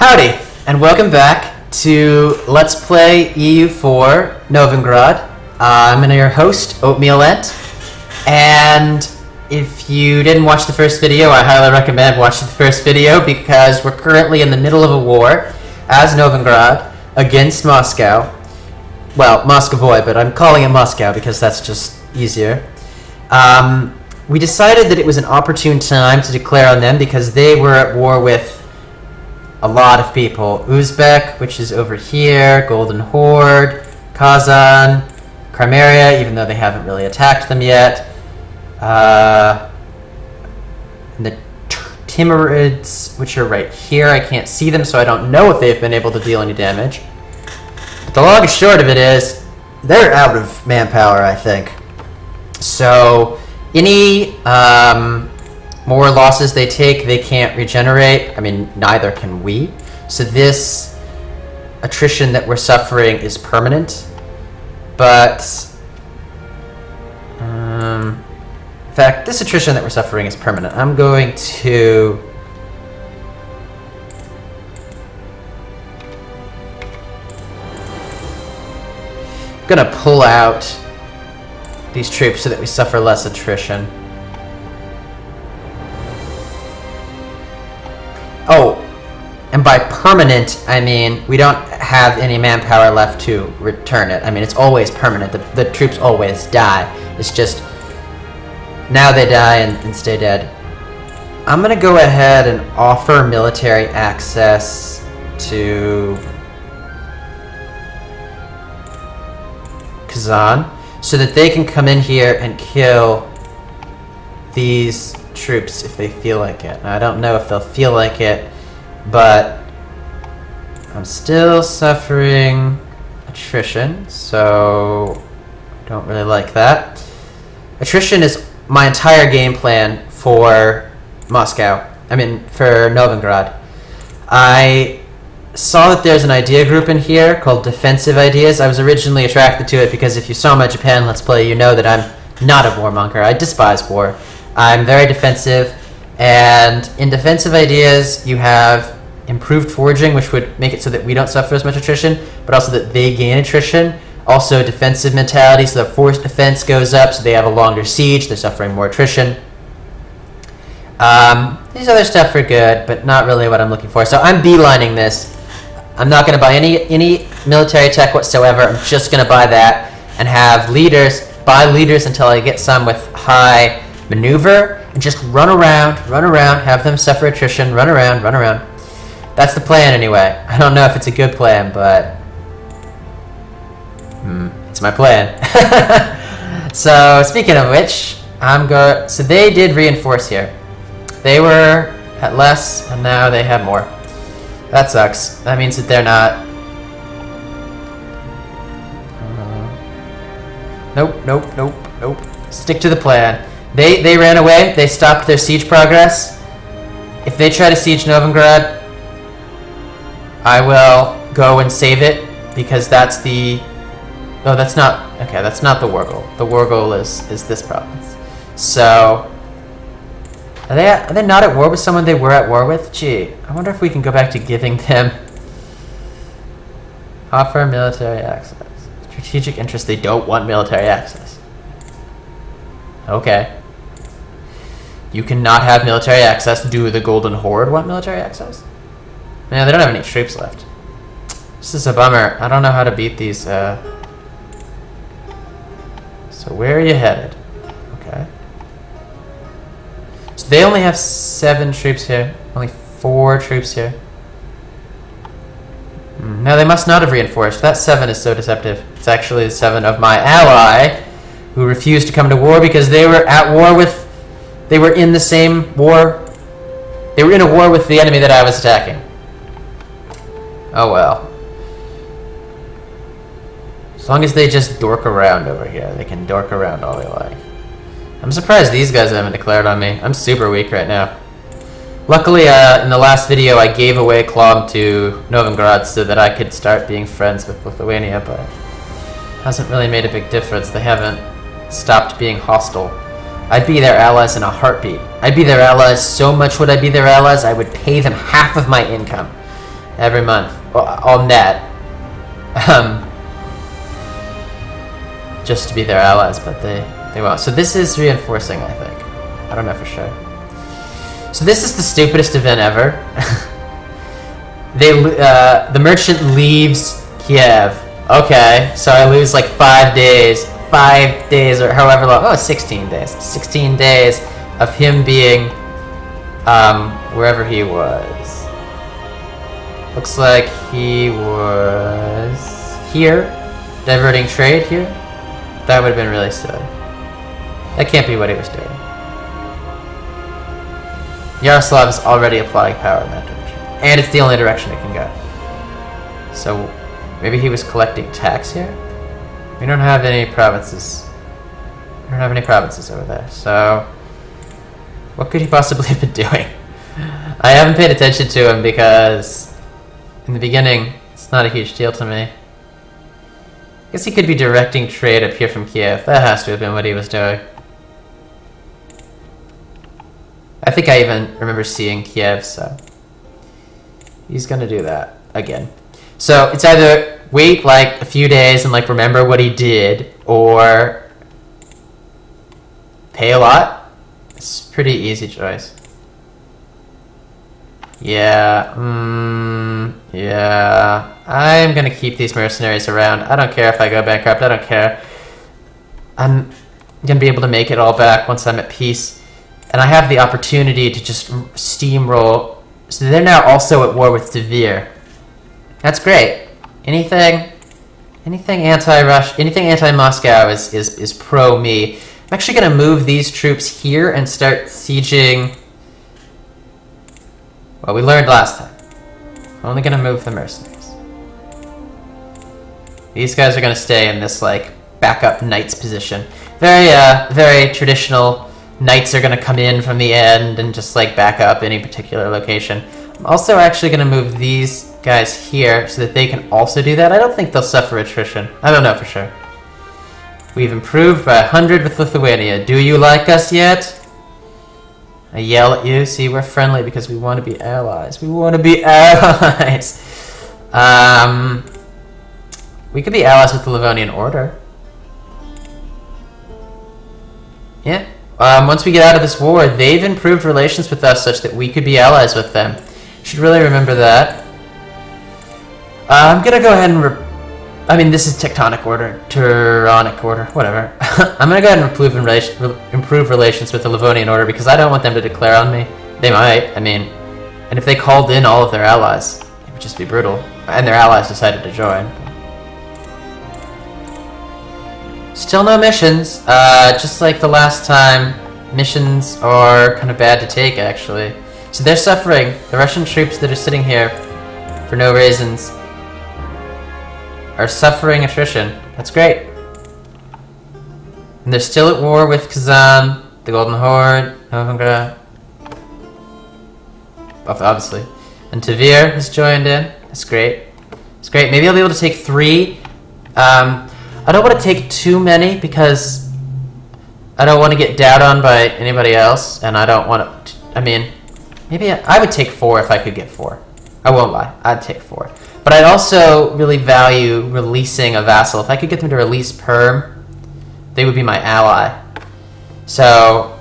Howdy, and welcome back to Let's Play EU4 Novgorod. I'm your host, Oatmeal Ent, and if you didn't watch the first video, I highly recommend watching the first video because we're currently in the middle of a war as Novgorod against Moscow. Well, Moscovoy, but I'm calling it Moscow because that's just easier. We decided that it was an opportune time to declare on them because they were at war with a lot of people. Uzbek, which is over here, Golden Horde, Kazan, Crimea, even though they haven't really attacked them yet. And the Timurids, which are right here. I can't see them, so I don't know if they've been able to deal any damage. But the long and short of it is, they're out of manpower, I think. So, any more losses they take, they can't regenerate. I mean, neither can we. So this attrition that we're suffering is permanent. But, in fact, this attrition that we're suffering is permanent. I'm going to... pull out these troops so that we suffer less attrition. Oh, and by permanent, I mean we don't have any manpower left to return it. I mean, it's always permanent. The troops always die. It's just now they die and stay dead. I'm going to go ahead and offer military access to Kazan so that they can come in here and kill these troops if they feel like it. Now, I don't know if they'll feel like it, but I'm still suffering attrition, so I don't really like that. Attrition is my entire game plan for Moscow. I mean, for Novgorod. I saw that there's an idea group in here called Defensive Ideas. I was originally attracted to it because if you saw my Japan Let's Play, you know that I'm not a warmonger. I despise war. I'm very defensive, and in Defensive Ideas, you have improved foraging, which would make it so that we don't suffer as much attrition, but also that they gain attrition. Also, defensive mentality, so the force defense goes up, so they have a longer siege, they're suffering more attrition. These other stuff are good, but not really what I'm looking for. So I'm beelining this. I'm not going to buy any military tech whatsoever. I'm just going to buy that and have leaders, buy leaders until I get some with high maneuver, and just run around, have them suffer attrition, run around. That's the plan anyway. I don't know if it's a good plan, but it's my plan. So speaking of which, so they did reinforce here. They were at less, and now they have more. That sucks. That means that they're not... Nope. Stick to the plan. They ran away. They stopped their siege progress. If they try to siege Novgorod, I will go and save it, because that's the... Oh, that's not... Okay, that's not the war goal. The war goal is this province. So... Are they not at war with someone they were at war with? Gee, I wonder if we can go back to giving them... Offer military access. Strategic interest, they don't want military access. Okay. You cannot have military access. Do the Golden Horde want military access? Man, they don't have any troops left. This is a bummer. I don't know how to beat these. So where are you headed? Okay. So they only have 7 troops here. Only 4 troops here. No, they must not have reinforced. That 7 is so deceptive. It's actually the 7 of my ally, who refused to come to war because they were at war with... They were in the same war. They were in a war with the enemy that I was attacking. Oh well. As long as they just dork around over here, they can dork around all they like. I'm surprised these guys haven't declared on me. I'm super weak right now. Luckily, in the last video, I gave away Klom to Novgorod so that I could start being friends with Lithuania, but it hasn't really made a big difference. They haven't stopped being hostile. I'd be their allies in a heartbeat. I'd be their allies so much would I be their allies, I would pay them half of my income. every month, all net, just to be their allies, but they won't. So this is reinforcing, I think. I don't know for sure. So this is the stupidest event ever. The merchant leaves Kiev. Okay, so I lose like 5 days. 5 days or however long. Oh, 16 days. 16 days of him being wherever he was. Looks like he was here. Diverting trade here. That would have been really silly. That can't be what he was doing. Yaroslav is already applying power in that direction. And it's the only direction it can go. So maybe he was collecting tax here? We don't have any provinces. We don't have any provinces over there. So what could he possibly have been doing? I haven't paid attention to him because in the beginning it's not a huge deal to me. I guess he could be directing trade up here from Kiev. That has to have been what he was doing. I think I even remember seeing Kiev, so he's gonna do that again. So it's either wait like a few days and like remember what he did, or pay a lot. It's a pretty easy choice. Yeah, yeah. I'm gonna keep these mercenaries around. I don't care if I go bankrupt. I don't care. I'm gonna be able to make it all back once I'm at peace. And I have the opportunity to just steamroll. So they're now also at war with Tver. That's great. Anything anti-Rush, anything anti-Moscow is pro-me. I'm actually going to move these troops here and start sieging. Well, we learned last time. I'm only going to move the mercenaries. These guys are going to stay in this like backup knights position. Very traditional. Knights are going to come in from the end and just like back up any particular location. I'm also actually going to move these guys here so that they can also do that. I don't think they'll suffer attrition. I don't know for sure. We've improved by 100 with Lithuania. Do you like us yet? I yell at you. See, we're friendly because we want to be allies. We want to be allies. We could be allies with the Livonian Order. Yeah. Once we get out of this war, they've improved relations with us such that we could be allies with them. Should really remember that. I'm gonna go ahead and I mean, this is tectonic order, Turonic order, whatever. I'm gonna go ahead and improve relations with the Livonian Order because I don't want them to declare on me. They might, I mean, and if they called in all of their allies, it would just be brutal. And their allies decided to join. Still no missions, just like the last time. Missions are kind of bad to take, actually. So they're suffering. The Russian troops that are sitting here for no reasons are suffering attrition. That's great. And they're still at war with Kazan, the Golden Horde, Novgorod, obviously. And Tver has joined in. That's great. It's great. Maybe I'll be able to take 3. I don't want to take too many because I don't want to get doubted on by anybody else, and I don't want to, I mean, maybe I would take 4 if I could get 4. I won't lie, I'd take 4. But I'd also really value releasing a vassal. If I could get them to release Perm, they would be my ally. So,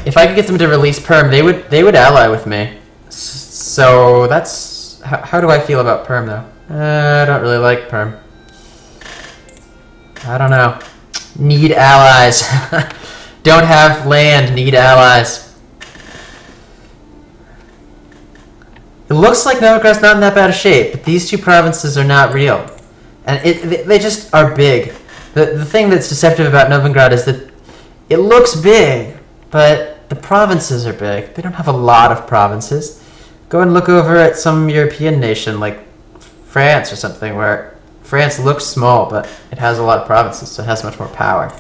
if I could get them to release Perm, they would ally with me. So that's, how do I feel about Perm though? I don't really like Perm. I don't know. Need allies. Don't have land, need allies. It looks like Novgorod's not in that bad a shape, but these 2 provinces are not real. And they just are big. The thing that's deceptive about Novgorod is that it looks big, but the provinces are big. They don't have a lot of provinces. Go and look over at some European nation like France or something, where France looks small, but it has a lot of provinces, so it has much more power.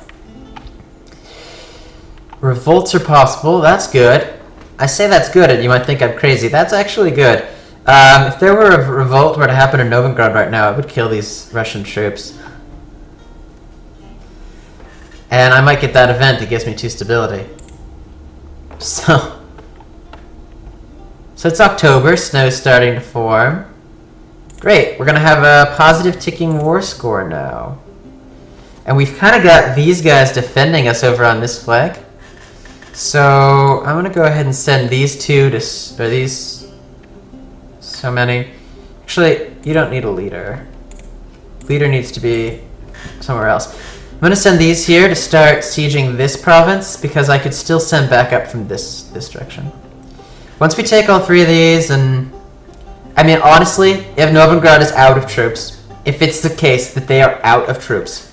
Revolts are possible. That's good. I say that's good, and you might think I'm crazy. That's actually good. If there were a revolt were to happen in Novgorod right now, it would kill these Russian troops. And I might get that event that gives me 2 stability. So, So it's October, snow's starting to form. Great, we're gonna have a positive ticking war score now. And we've kind of got these guys defending us over on this flag. So I'm gonna go ahead and send these two to, are these so many? Actually, you don't need a leader. Leader needs to be somewhere else. I'm gonna send these here to start sieging this province because I could still send backup from this direction. Once we take all three of these, and I mean honestly, if Novgorod is out of troops, if it's the case that they are out of troops,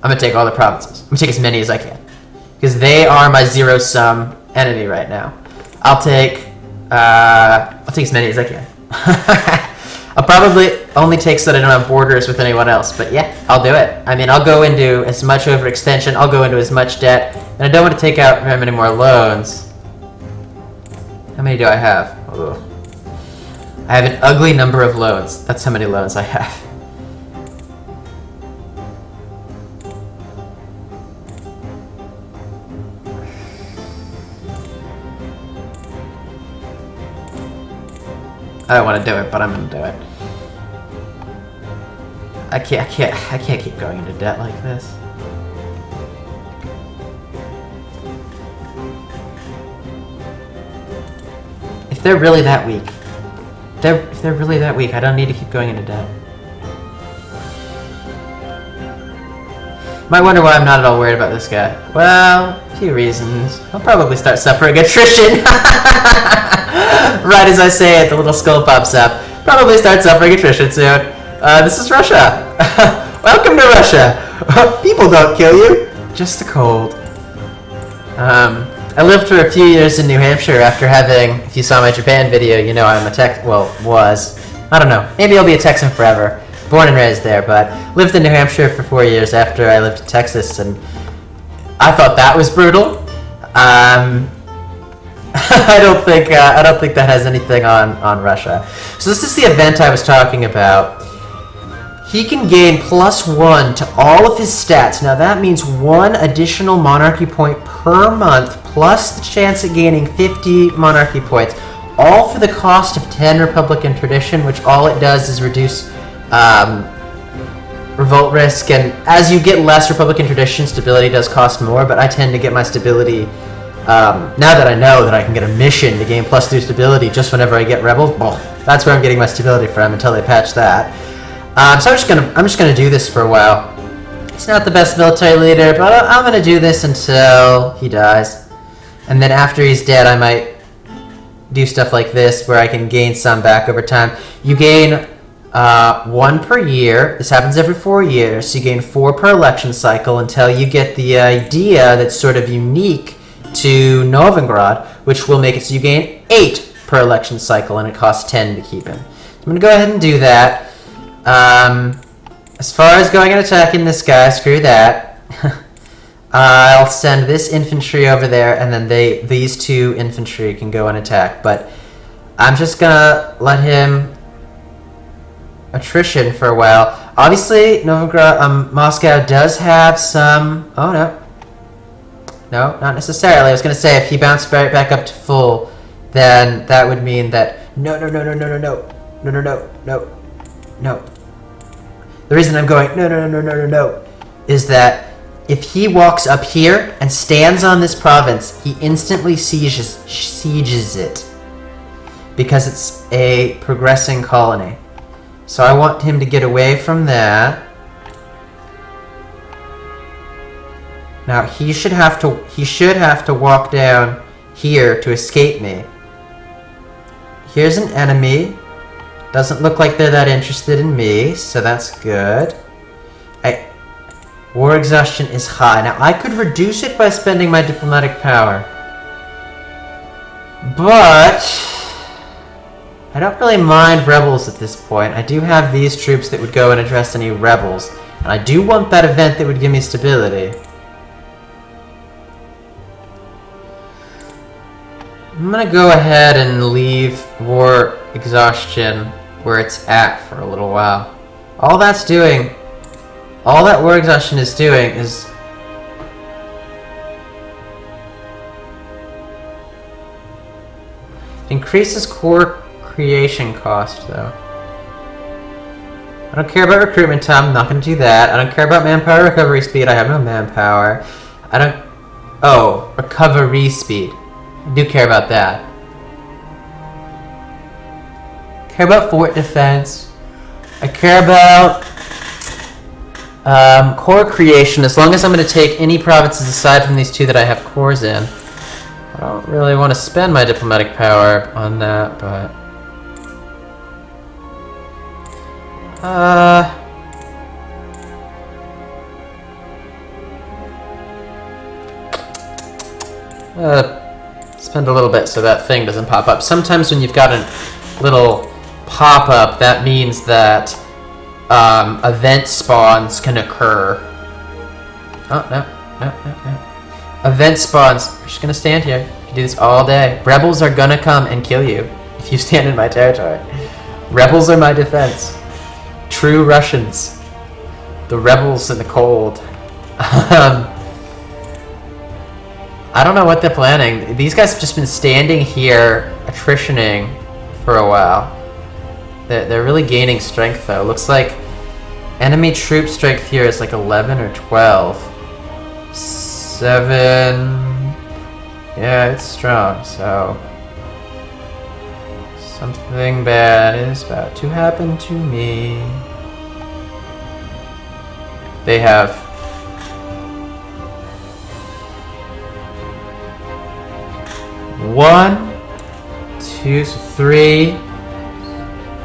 I'm gonna take all the provinces. I'm gonna take as many as I can because they are my zero-sum enemy right now. I'll take as many as I can. I'll probably only take so that I don't have borders with anyone else, but yeah, I'll do it. I mean, I'll go into as much overextension, I'll go into as much debt, and I don't want to take out very many more loans. How many do I have? Ugh. I have an ugly number of loans. That's how many loans I have. I don't want to do it, but I'm gonna do it. I can't keep going into debt like this. If they're really that weak, if they're really that weak, I don't need to keep going into debt. Might wonder why I'm not at all worried about this guy. Well, a few reasons. I'll probably start suffering attrition. Right as I say it, the little skull pops up. Probably start suffering attrition soon. This is Russia. Welcome to Russia. People don't kill you, just the cold. I lived for a few years in New Hampshire after having, if you saw my Japan video, you know I'm a was. I don't know, maybe I'll be a Texan forever. Born and raised there, but lived in New Hampshire for 4 years after I lived in Texas, and I thought that was brutal. I don't think that has anything on Russia. So this is the event I was talking about. He can gain +1 to all of his stats. Now that means 1 additional monarchy point per month, plus the chance at gaining 50 monarchy points, all for the cost of 10 Republican tradition, which all it does is reduce revolt risk, and as you get less Republican tradition, stability does cost more, but I tend to get my stability, now that I know that I can get a mission to gain +2 stability just whenever I get rebels, well, that's where I'm getting my stability from until they patch that. So I'm just gonna do this for a while. He's not the best military leader, but I'm gonna do this until he dies. And then after he's dead, I might do stuff like this where I can gain some back over time. You gain 1 per year. This happens every 4 years. So you gain 4 per election cycle until you get the idea that's sort of unique to Novgorod, which will make it so you gain 8 per election cycle, and it costs 10 to keep him. So I'm going to go ahead and do that. As far as going and attacking this guy, screw that. I'll send this infantry over there, and then these 2 infantry can go and attack. But I'm just gonna let him attrition for a while. Obviously, Moscow does have some. Oh no, not necessarily. I was gonna say if he bounced right back up to full, then that would mean that no. The reason I'm going no is that if he walks up here and stands on this province, he instantly sieges it because it's a progressing colony. So I want him to get away from that. Now he should have to walk down here to escape me. Here's an enemy. Doesn't look like they're that interested in me, so that's good. War exhaustion is high. Now, I could reduce it by spending my diplomatic power. But I don't really mind rebels at this point. I do have these troops that would go and address any rebels. And I do want that event that would give me stability. I'm gonna go ahead and leave war exhaustion where it's at for a little while. All that war exhaustion is doing is Increases core creation cost, though. I don't care about recruitment time. I'm not going to do that. I don't care about manpower recovery speed. I have no manpower. I don't... Oh, recovery speed. I do care about that. Care about fort defense. I care about core creation. As long as I'm going to take any provinces aside from these two that I have cores in. I don't really want to spend my diplomatic power on that, but... spend a little bit so that thing doesn't pop up. Sometimes when you've got a little pop-up, that means that event spawns can occur. Oh, no. Event spawns. I'm just gonna stand here. You can do this all day. Rebels are gonna come and kill you if you stand in my territory. Rebels are my defense. True Russians. The rebels in the cold. I don't know what they're planning. These guys have just been standing here, attritioning for a while. They're really gaining strength, though. Looks like enemy troop strength here is like 11 or 12. 7... Yeah, it's strong, so... Something bad is about to happen to me. They have... 1, 2, 3,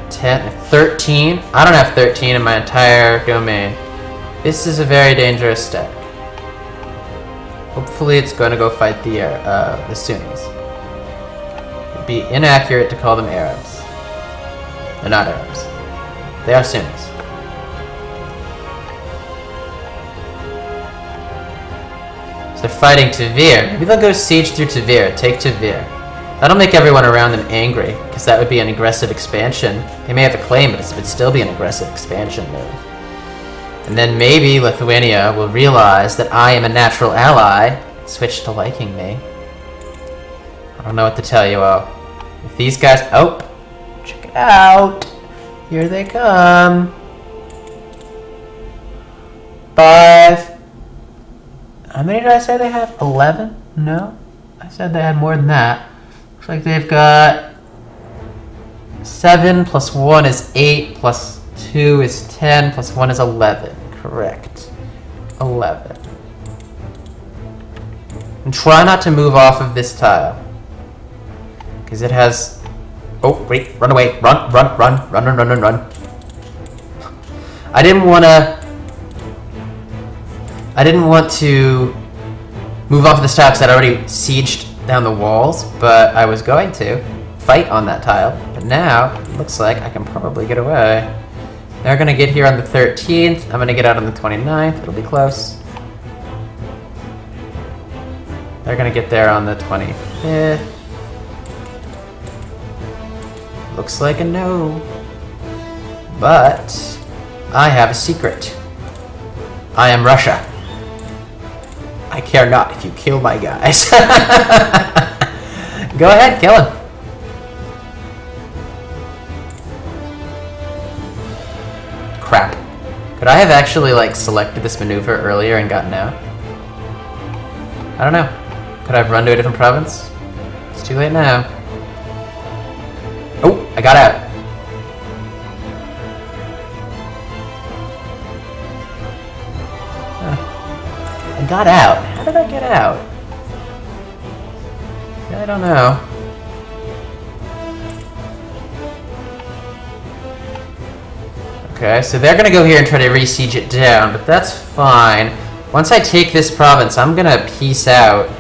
10, 13. I don't have 13 in my entire domain. This is a very dangerous step. Hopefully it's going to go fight the Sunnis. It'd be inaccurate to call them Arabs. They're not Arabs. They are Sunnis. So they're fighting Tver. Maybe they'll go siege through Tver, take Tver. That'll make everyone around them angry, because that would be an aggressive expansion. They may have a claim, but it would still be an aggressive expansion move. And then maybe Lithuania will realize that I am a natural ally and switch to liking me. I don't know what to tell you all. If these guys... Oh! Check it out! Here they come! 5... How many did I say they have? 11? No? I said they had more than that. Looks like they've got 7 plus 1 is 8 plus 2 is 10 plus 1 is 11. Correct. 11. And try not to move off of this tile. Because it has... Oh, wait. Run away. Run. I didn't want to move off of this tile because I'd already sieged down the walls, but I was going to fight on that tile. But now, it looks like I can probably get away. They're going to get here on the 13th. I'm going to get out on the 29th. It'll be close. They're going to get there on the 25th. Looks like a no. But I have a secret. I am Russia. I care not if you kill my guys. Go ahead, kill him. Crap. Could I have actually, like, selected this maneuver earlier and gotten out? I don't know. Could I have run to a different province? It's too late now. Oh, I got out. I got out. How did I get out? I don't know. Okay, so they're gonna go here and try to re-siege it down, but that's fine. Once I take this province, I'm gonna peace out.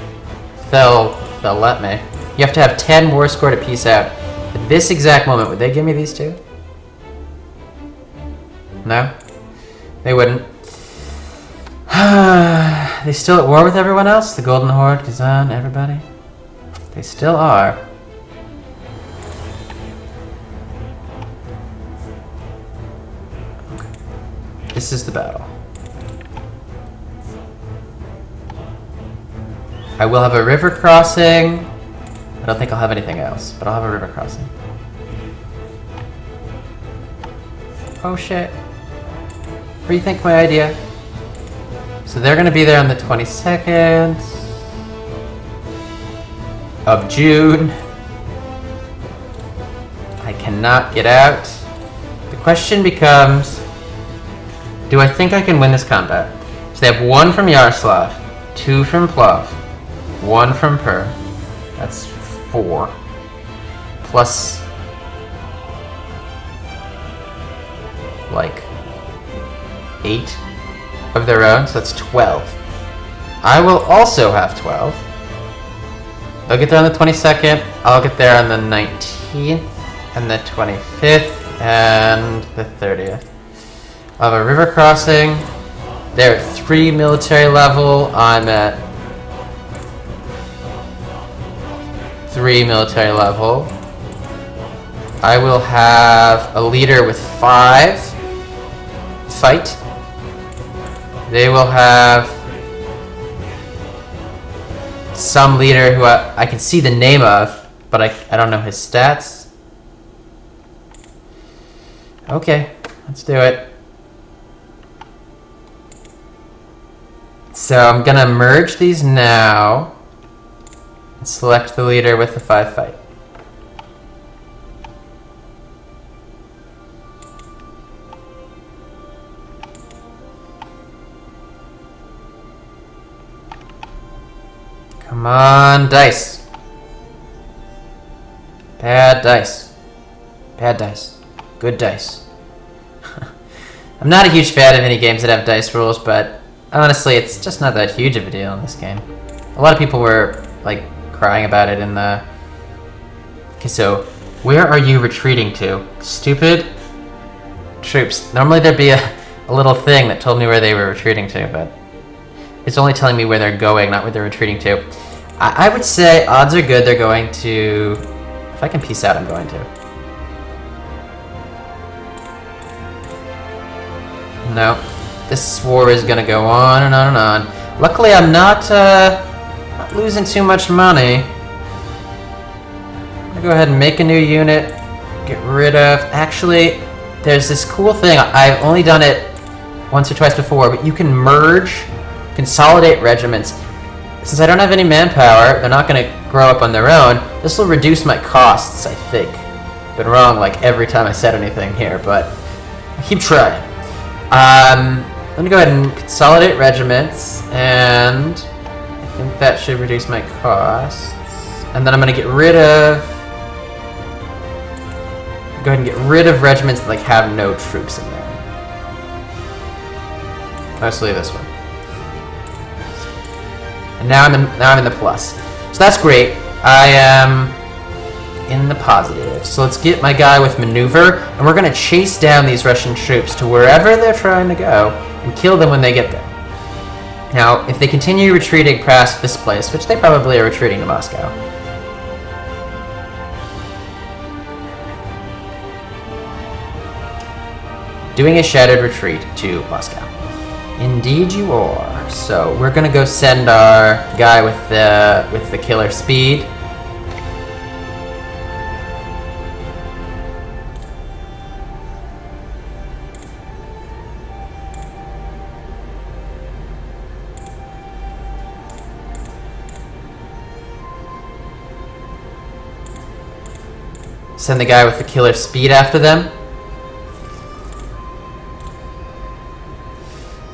They'll let me. You have to have 10 war score to peace out. At this exact moment, would they give me these two? No? They wouldn't. They still at war with everyone else? The Golden Horde, Kazan, everybody? They still are. Okay. This is the battle. I will have a river crossing. I don't think I'll have anything else, but I'll have a river crossing. Oh shit. Rethink my idea. So they're gonna be there on the 22nd of June. I cannot get out. The question becomes, do I think I can win this combat? So they have 1 from Yaroslav, 2 from Plov, 1 from Per. That's 4. Plus, like, 8 of their own, so that's 12. I will also have 12. They'll get there on the 22nd, I'll get there on the 19th, and the 25th, and the 30th. I'll have a river crossing. They're at 3 military level, I'm at 3 military level. I will have a leader with 5 fight. They will have some leader who I can see the name of, but I don't know his stats. Okay, let's do it. So I'm gonna merge these now and select the leader with the 5 fight. Come on, dice. Bad dice. Bad dice. Good dice. I'm not a huge fan of any games that have dice rules, but honestly, it's just not that huge of a deal in this game. A lot of people were, like, crying about it in the... Okay, so, where are you retreating to? Stupid troops. Normally there'd be a little thing that told me where they were retreating to, but it's only telling me where they're going, not where they're retreating to. I would say odds are good they're going to... If I can peace out, I'm going to. No. This war is gonna go on and on and on. Luckily, I'm not losing too much money. I'm gonna go ahead and make a new unit. Get rid of... Actually, there's this cool thing. I've only done it once or twice before, but you can merge, consolidate regiments. Since I don't have any manpower, they're not gonna grow up on their own. This will reduce my costs, I think. Been wrong like every time I said anything here, but I keep trying. Let me go ahead and consolidate regiments, and I think that should reduce my costs. And then I'm gonna get rid of... Go ahead and get rid of regiments that like have no troops in them. Mostly this one. And now I'm in the plus. So that's great. I am in the positive. So let's get my guy with maneuver, and we're gonna chase down these Russian troops to wherever they're trying to go and kill them when they get there. Now, if they continue retreating past this place, which they probably are retreating to Moscow. Doing a shattered retreat to Moscow. Indeed you are. So we're gonna go send our guy with the killer speed. Send the guy with the killer speed after them.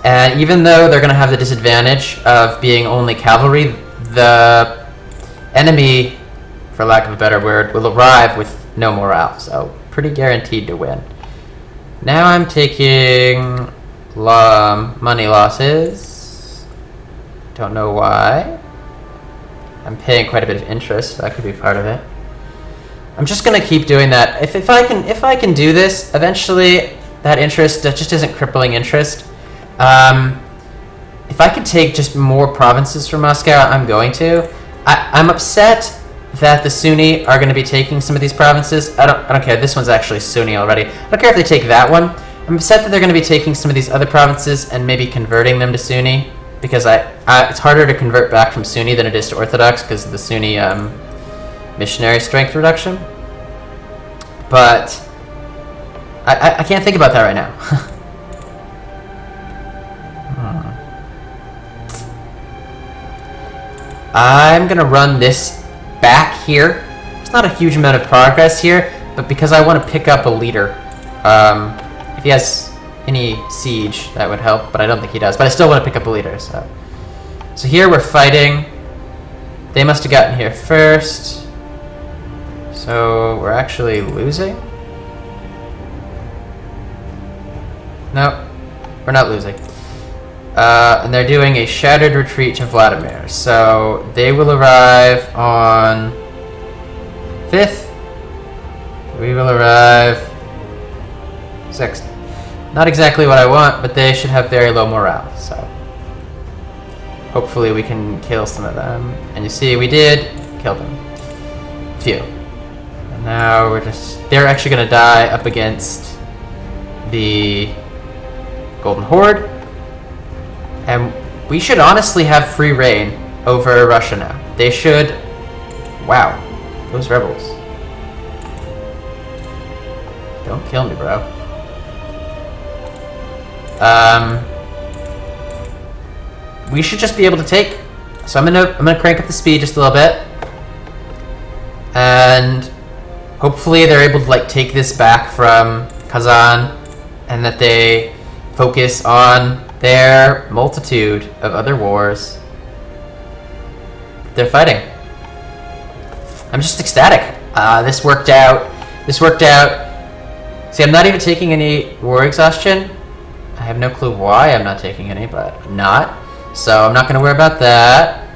And even though they're going to have the disadvantage of being only cavalry, the enemy, for lack of a better word, will arrive with no morale. So, pretty guaranteed to win. Now I'm taking money losses. Don't know why. I'm paying quite a bit of interest. That could be part of it. I'm just going to keep doing that. If I can do this, eventually that interest just isn't crippling interest. If I could take just more provinces from Moscow, I'm going to. I'm upset that the Sunni are going to be taking some of these provinces. I don't care. This one's actually Sunni already. I don't care if they take that one. I'm upset that they're going to be taking some of these other provinces and maybe converting them to Sunni, because it's harder to convert back from Sunni than it is to Orthodox, because the Sunni missionary strength reduction. But I can't think about that right now. I'm gonna run this back here. It's not a huge amount of progress here, but because I want to pick up a leader. If he has any siege, that would help, but I don't think he does. But I still want to pick up a leader, so. So here we're fighting. They must have gotten here first. So we're actually losing? No, we're not losing. And they're doing a shattered retreat to Vladimir. So they will arrive on 5th. We will arrive 6th. Not exactly what I want, but they should have very low morale, so hopefully we can kill some of them. And you see, we did kill them. Few. And now they're actually gonna die up against the Golden Horde. And we should honestly have free reign over Russia now. They should... Wow. Those rebels. Don't kill me, bro. We should just be able to take... So I'm gonna crank up the speed just a little bit. And hopefully they're able to like take this back from Kazan, and that they focus on their multitude of other wars they're fighting. I'm just ecstatic. This worked out. This worked out. See, I'm not even taking any war exhaustion. I have no clue why I'm not taking any, but I'm not. So I'm not going to worry about that.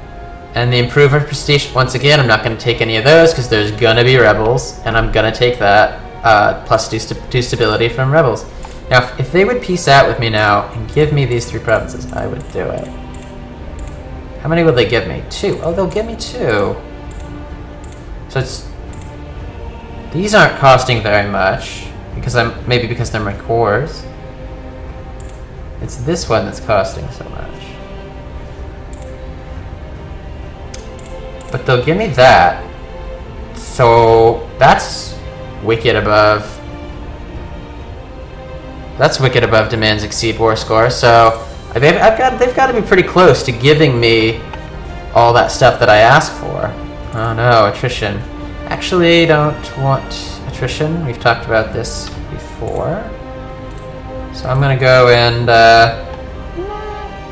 And the improver prestige, once again, I'm not going to take any of those because there's going to be rebels, and I'm going to take that plus 2 stability from rebels. Now, if they would peace out with me now and give me these 3 provinces, I would do it. How many will they give me? 2. Oh, they'll give me 2. So it's... These aren't costing very much, because maybe because they're my cores. It's this one that's costing so much. But they'll give me that. So that's wicked above. That's wicked above demands exceed war score. So they've got to be pretty close to giving me all that stuff that I asked for. Oh no, attrition. Actually, don't want attrition. We've talked about this before. So I'm gonna go and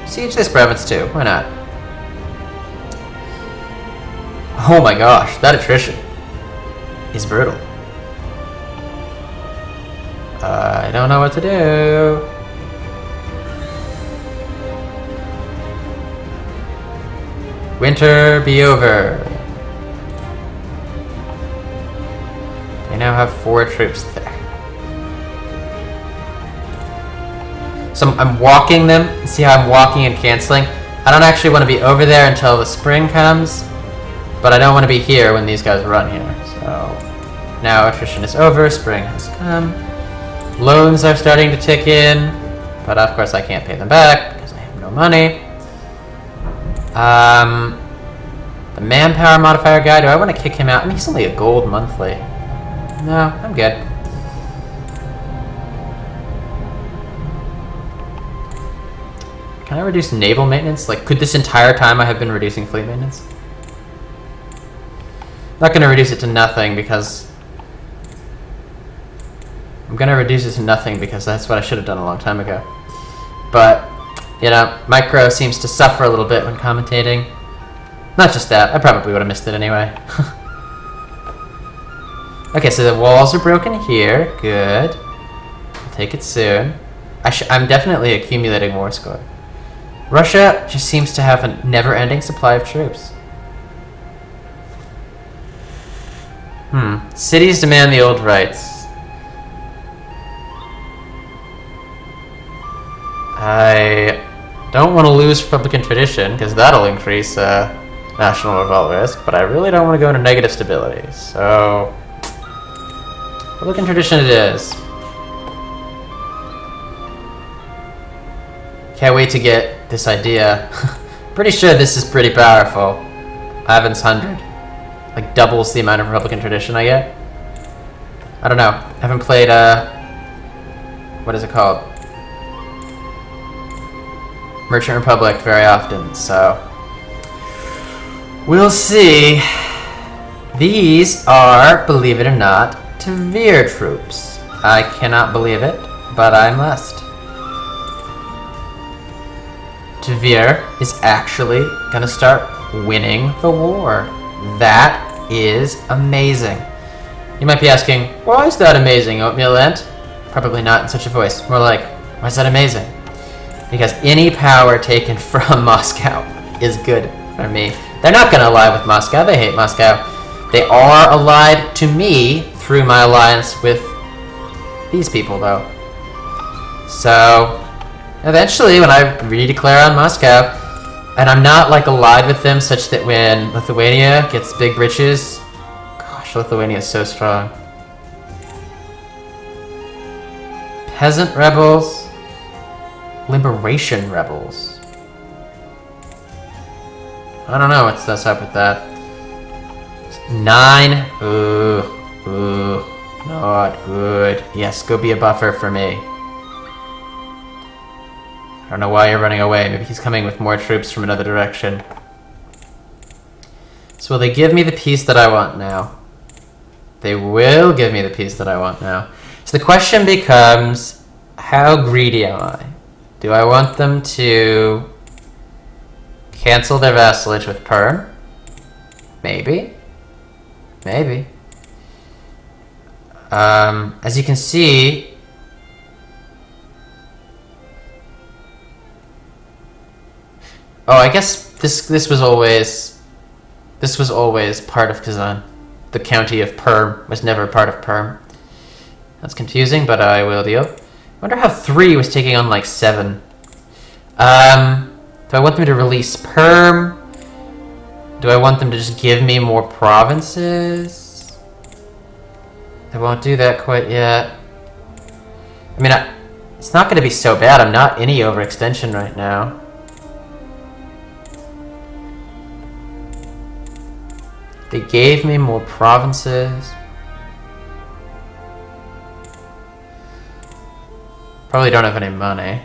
siege this province too. Why not? Oh my gosh, that attrition is brutal. I don't know what to do. Winter be over. They now have 4 troops there. So I'm walking them. See how I'm walking and canceling? I don't actually want to be over there until the spring comes, but I don't want to be here when these guys run here. So now attrition is over, spring has come. Loans are starting to tick in, but of course I can't pay them back because I have no money. The manpower modifier guy, do I want to kick him out? I mean, he's only a gold monthly. No, I'm good. Can I reduce naval maintenance? Like, could this entire time I have been reducing fleet maintenance? I'm not going to reduce it to nothing because... I'm going to reduce it to nothing because that's what I should have done a long time ago. But, you know, Micro seems to suffer a little bit when commentating. Not just that, I probably would have missed it anyway. Okay, so the walls are broken here. Good. I'll take it soon. I'm definitely accumulating war score. Russia just seems to have a never-ending supply of troops. Cities demand the old rights. I don't want to lose Republican tradition, because that'll increase national revolt risk, but I really don't want to go into negative stability, so... Republican tradition it is. Can't wait to get this idea. Pretty sure this is pretty powerful. Ivan's 100. like doubles the amount of Republican tradition I get. I don't know. I haven't played what is it called? Merchant Republic very often, so we'll see. These are, believe it or not, Tver troops. I cannot believe it, but I must. Tver is actually gonna start winning the war. That is amazing. You might be asking, why is that amazing, Oatmeal Ant? Probably not in such a voice. More like, why is that amazing? Because any power taken from Moscow is good for me. They're not gonna ally with Moscow. They hate Moscow. They are allied to me through my alliance with these people, though. So, eventually, when I redeclare on Moscow, and I'm not, like, allied with them such that when Lithuania gets big britches... Gosh, Lithuania is so strong. Peasant rebels. Liberation rebels. I don't know what's up with that. 9. Ooh, not good. Yes, go be a buffer for me. I don't know why you're running away. Maybe he's coming with more troops from another direction. So will they give me the peace that I want now? They will give me the peace that I want now. So the question becomes, how greedy am I? Do I want them to cancel their vassalage with Perm? Maybe. Maybe. As you can see, oh, I guess this was always part of Kazan. The county of Perm was never part of Perm. That's confusing, but I will deal. I wonder how 3 was taking on like 7. Do I want them to release Perm? Do I want them to just give me more provinces? They won't do that quite yet. I mean, it's not going to be so bad. I'm not any overextension right now. They gave me more provinces. Probably don't have any money.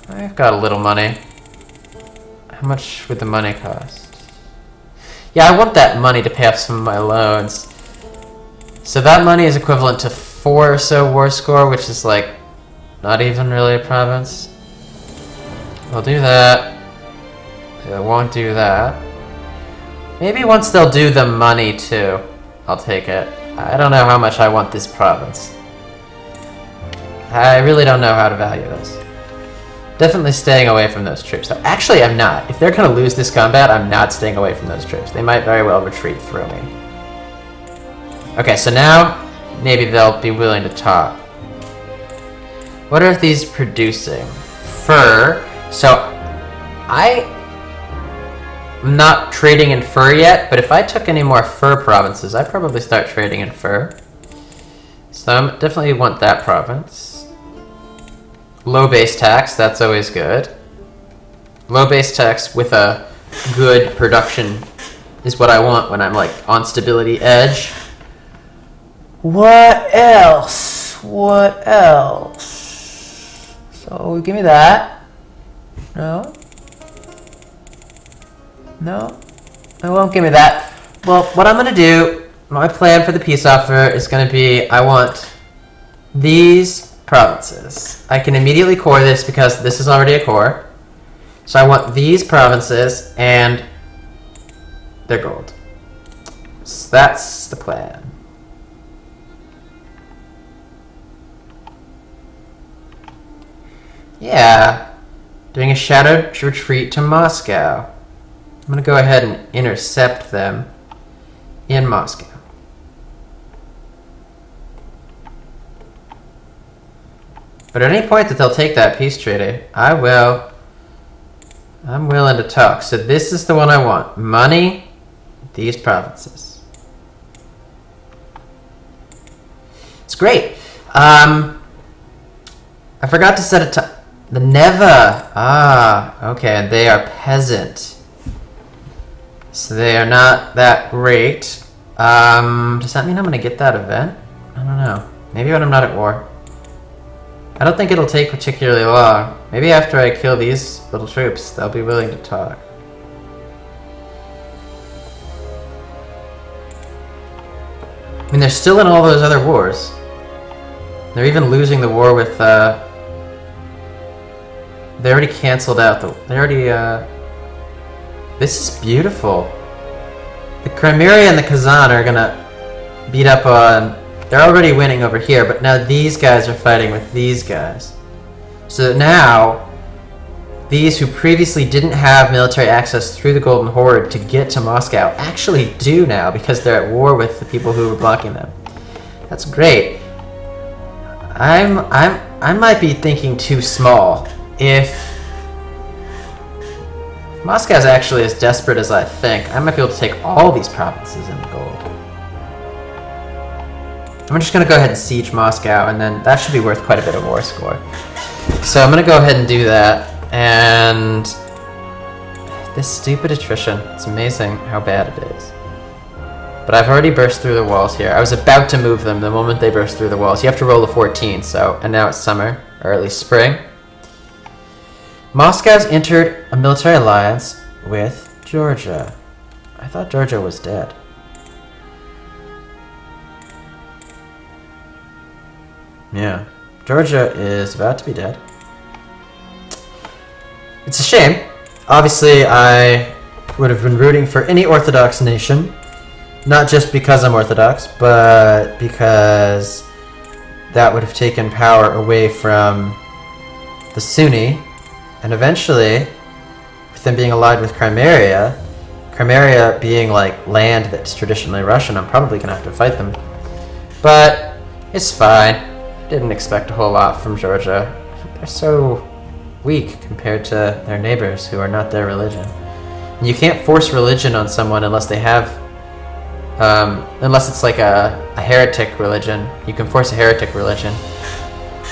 I've got a little money. How much would the money cost? Yeah, I want that money to pay off some of my loans. So that money is equivalent to 4 or so war score, which is like not even really a province. They'll do that. They won't do that. Maybe once they'll do the money too, I'll take it. I don't know how much I want this province. I really don't know how to value this. Definitely staying away from those troops. Though. Actually, I'm not. If they're going to lose this combat, I'm not staying away from those troops. They might very well retreat through me. Okay, so now maybe they'll be willing to talk. What are these producing? Fur. So I'm not trading in fur yet, but if I took any more fur provinces, I'd probably start trading in fur. So I definitely want that province. Low base tax, that's always good. Low base tax with a good production is what I want when I'm like on stability edge. What else? What else? So give me that. No? No? It won't give me that. Well, what I'm gonna do, my plan for the peace offer is gonna be, I want these provinces. I can immediately core this because this is already a core. So I want these provinces and they're gold. So that's the plan. Yeah. Doing a shadowed retreat to Moscow. I'm going to go ahead and intercept them in Moscow. But at any point that they'll take that peace treaty, I'm willing to talk. So this is the one I want. Money, these provinces. It's great. I forgot to set it to the Neva. Ah, okay, and they are peasant. So they are not that great. Does that mean I'm gonna get that event? I don't know. Maybe when I'm not at war. I don't think it'll take particularly long. Maybe after I kill these little troops, they'll be willing to talk. I mean, they're still in all those other wars. They're even losing the war with, they already canceled out the... They already, This is beautiful. The Crimea and the Kazan are gonna beat up on... They're already winning over here, but now these guys are fighting with these guys. So now, these who previously didn't have military access through the Golden Horde to get to Moscow actually do now because they're at war with the people who were blocking them. That's great. I might be thinking too small. If Moscow's actually as desperate as I think, I might be able to take all these provinces in gold. I'm just gonna go ahead and siege Moscow, and then that should be worth quite a bit of war score. So I'm gonna go ahead and do that, and this stupid attrition. It's amazing how bad it is. But I've already burst through the walls here. I was about to move them the moment they burst through the walls. You have to roll a 14, so, and now it's summer, or at least spring. Moscow's entered a military alliance with Georgia. I thought Georgia was dead. Yeah, Georgia is about to be dead. It's a shame. Obviously, I would have been rooting for any Orthodox nation. Not just because I'm Orthodox, but because that would have taken power away from the Sunni. And eventually, with them being allied with Crimea being like land that's traditionally Russian, I'm probably going to have to fight them. But it's fine. Didn't expect a whole lot from Georgia. They're so weak compared to their neighbors who are not their religion. And you can't force religion on someone unless they have, unless it's like a heretic religion. You can force a heretic religion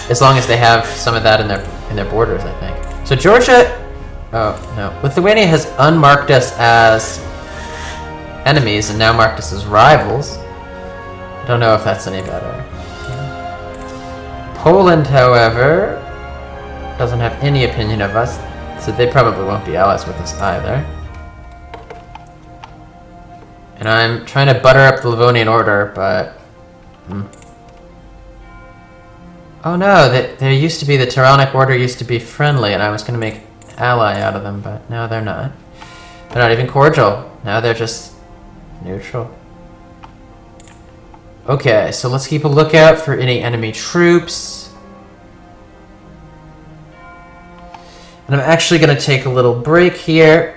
as long as they have some of that in their borders, I think. So Georgia, oh no, Lithuania has unmarked us as enemies and now marked us as rivals. I don't know if that's any better. Poland, however, doesn't have any opinion of us, so they probably won't be allies with us either. And I'm trying to butter up the Livonian Order, but... Oh no, there used to be, the Tyrannic Order used to be friendly, and I was going to make ally out of them, but now they're not. They're not even cordial. Now they're just neutral. Okay, so let's keep a lookout for any enemy troops. And I'm actually going to take a little break here.